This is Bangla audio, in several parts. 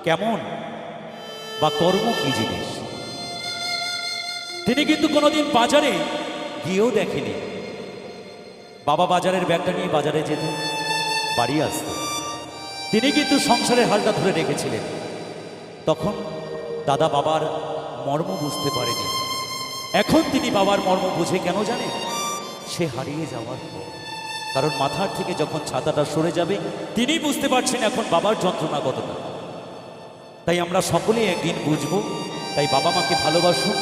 কেমন বা কর্ম কি জিনিস তিনি কিন্তু কোনোদিন বাজারে গিয়েও দেখেনি। বাবা বাজারের ব্যাগটা নিয়ে বাজারে যেত, বাড়ি আসত। তিনি কিন্তু সংসারের হালটা ধরে রেখেছিলেন। তখন দাদা বাবার মর্ম বুঝতে পারেনি। এখন তিনি বাবার মর্ম বুঝে কেন জানেন? সে হারিয়ে যাওয়ার পর, কারণ মাথার থেকে যখন ছাতাটা সরে যাবে তিনি বুঝতে পারছেন এখন বাবার যন্ত্রণা কতটা। তাই আমরা সকলেই একদিন বুঝব। তাই বাবা মাকে ভালোবাসুন।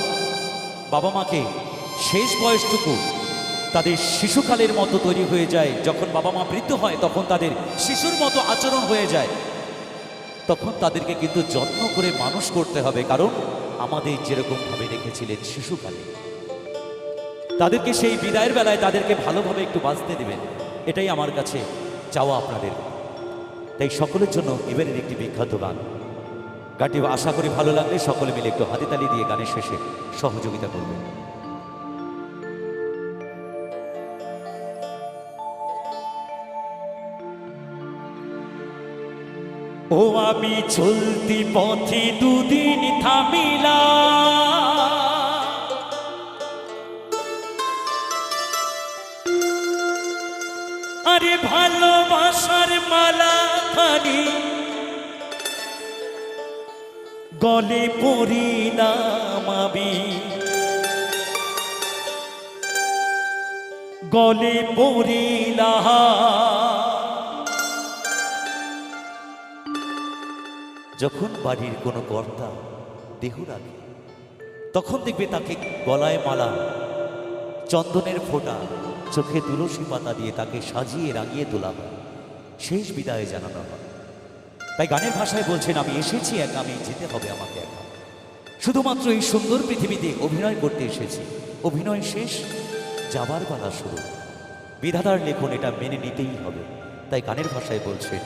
বাবা মাকে শেষ বয়সটুকু তাদের শিশুকালের মতো তৈরি হয়ে যায়। যখন বাবা মা বৃদ্ধ হয় তখন তাদের শিশুর মতো আচরণ হয়ে যায়। তখন তাদেরকে কিন্তু যত্ন করে মানুষ করতে হবে, কারণ আমাদের যেরকমভাবে রেখেছিলেন শিশুকালে, তাদেরকে সেই বিদায়ের বেলায় তাদেরকে ভালোভাবে একটু বাঁচতে দেবেন। এটাই আমার কাছে চাওয়া আপনাদের। তাই সকলের জন্য এবারের একটি বিখ্যাত গান, গানটি আশা করি ভালো লাগলে সকলে মিলে একটু হাতিতালি দিয়ে গানের শেষে সহযোগিতা করবেন। ও আমি চলতি পথে দুদিন থামিলা, আরে ভালোবাসার মালা খানি গলে পরিলাম আমি, গলে পরিলাম। যখন বাড়ির কোনো কর্তা দেহ রাখে তখন দেখবে তাকে গলায় মালা, চন্দনের ফোঁটা, চোখে তুলসী পাতা দিয়ে তাকে সাজিয়ে রাঙিয়ে তোলা হয়, শেষ বিদায় জানানো হয়। তাই গানের ভাষায় বলছেন, আমি এসেছি একা, আমি যেতে হবে আমাকে একা। শুধুমাত্র এই সুন্দর পৃথিবীতে অভিনয় করতে এসেছি, অভিনয় শেষ, যাবার পালা শুরু। বিধাতার লেখন, এটা মেনে নিতেই হবে। তাই গানের ভাষায় বলছে,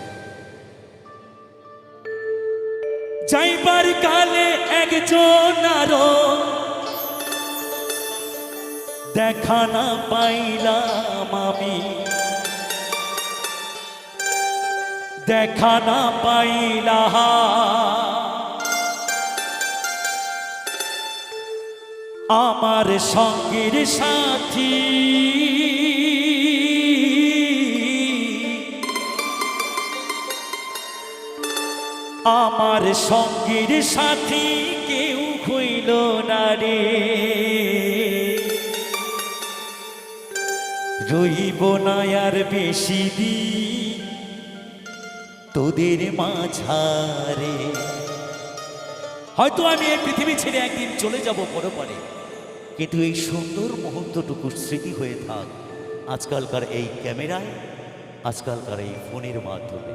যাইবার কালে একজন আরো দেখা না পাইলাম আমি, দেখা না পাইলাম। আমার সঙ্গের সাথী আমার সঙ্গের সাথী কেউ হইল না রে, রইব না আর বেশি দিন তোদের মাঝারে। হয়তো আমি এই পৃথিবী ছেড়ে একদিন চলে যাব পরপারে, কিন্তু এই সুন্দর মুহূর্তটুকু স্মৃতি হয়ে থাক আজকালকার এই ক্যামেরায়, আজকালকার এই ফোনের মাধ্যমে।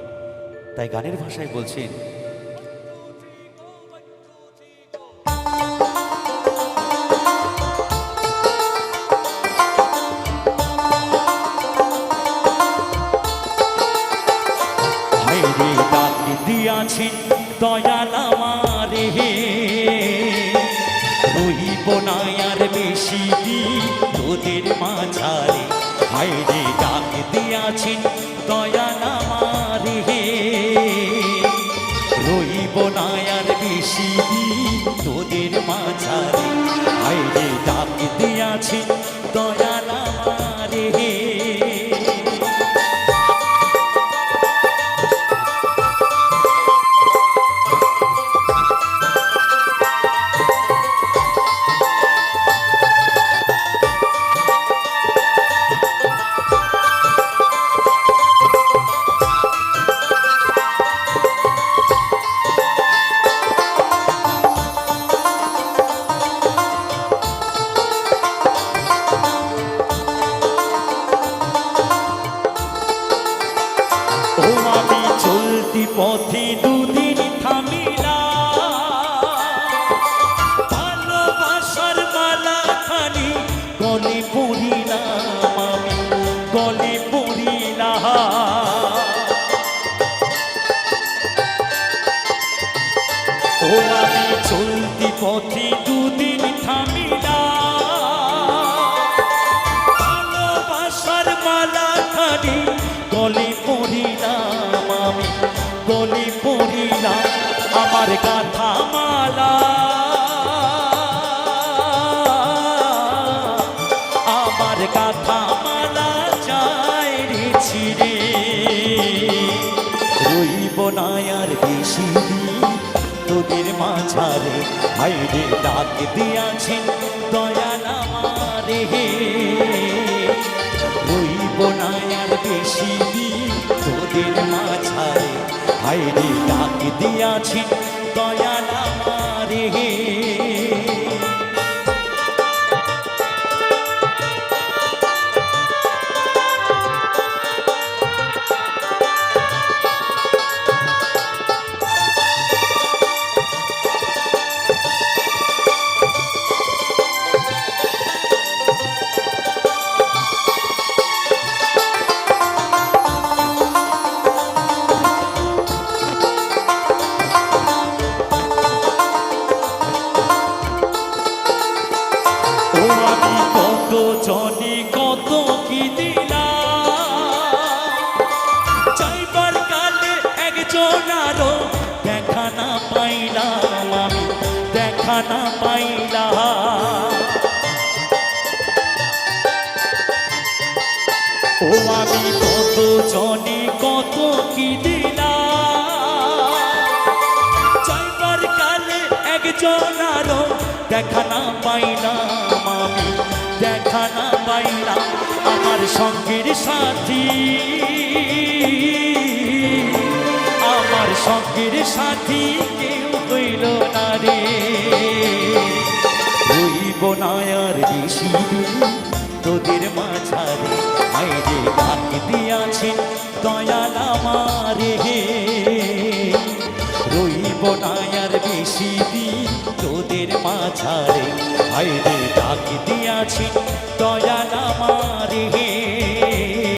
তাই গানের ভাষায় বলছেন, দিয়াছেন দয়াল আমারে, রইব না আর বেশি দিন তোদের মাঝারে। হায়রে ডাক দিয়াছেন দয়াল আমারে, রইব না আর বেশি দিন তোদের মাঝারে। হায়রে ডাক দিয়াছেন দয়াল আমারে। পথে দুদিন থামিলা, ভালোবাসার মালা খানি গলে পড়িলাম আমি, গলে পড়িলাম। ও আমি চলতি পথে দুদিন থামিলা, ভালোবাসার মালা খানি গলে পড়িলাম আমি, গলে পড়িলাম। আমার গাথা মালা, আমার গাথা মালা যায় রে ছিঁড়ে, রইব না আর বেশি দিন তোদের মাঝারে, হাইরে ডাক দিয়াছেন দয়াল আমারে, রইব না আর বেশি দিন তোদের মাঝারে, হাইরে ডাক দিয়াছেন দয়াল আমারে। ও আমি কত জনে কত কি দিলাম, চাইবার কালে একজন আরো দেখা না পাইলাম, আমি দেখা না পাইলাম। ও আমি কত জনে কত কি দিলাম, চাইবার কালে একজন আরো দেখা না পাইলাম, আমি দেখা না পাইলাম। আমার সঙ্গের সাথী, আমার সঙ্গের সাথী কেউ হইল না রে, হইব না আর বেশি দিন তোদের মাঝারে, আইরে ডাক দিয়াছেন দয়াল আমারে, রইব না আর বেশি দিন তোদের মাঝারে, আইরে ডাক দিয়াছেন দয়াল আমারে।